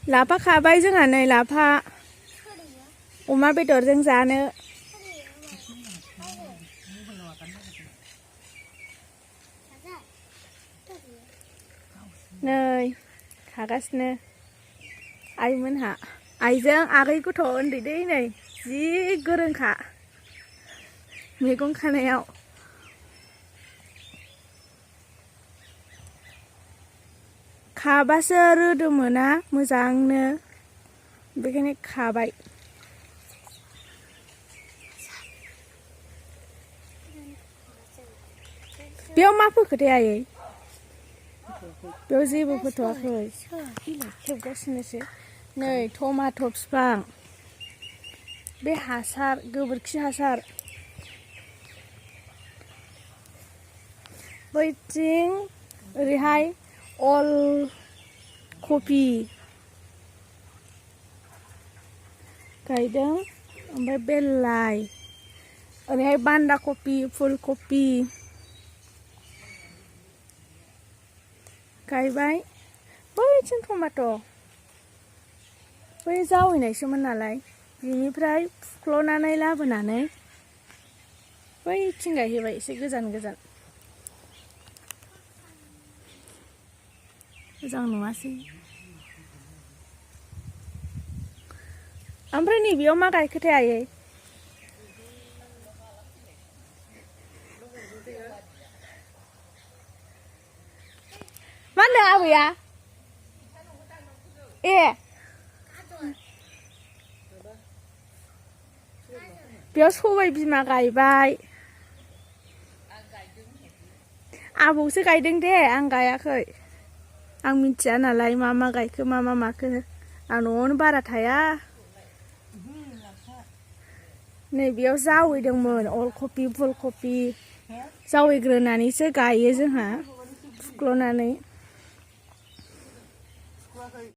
लाफा खाबाय जोंहा नै लाफा अमा बेदरजों जानो नै खागासिनो आइमोनहा आइजों आगै गथ' उन्दै दै नै जि गोरोंखा मैगं खानायाव खाबासो रोदोमोना मोजांनो बेखायनो खाबाय बेयाव मा फोखोथाय आयै बेयाव जेबो फोथ'वाखै खेबगासिनोसो नै टमाट' बिफां बे हासार गोबोरखि हासार बैथिं ओरैहाय अल कफि गायदों ओमफ्राय बेलाइ ओरैहाय बान्दा कफि फुल कफि गायबाय बैथिं टमाट' बै जावैनायसोमोन नालाय बिनिफ्राय फुख्ल'नानै लाबोनानै बैथिं गायहैबाय एसे गोजान गोजान मोजां नङासै ओमफ्राय नैबेयाव मा गायखोथाय आयै मा होनदों आबैया ए बेयाव सबाय बिमा गायबाय आबौसो गायदों दे आं गायाखै आं मिथिया नालाय मा मा गायखो मा मा माखो आं न'आवनो बारा थाया नै बेयाव जावैदोंमोन अल कफि फुल कफि जावैग्रोनानैसो गायो जोंहा फुख्ल'नानै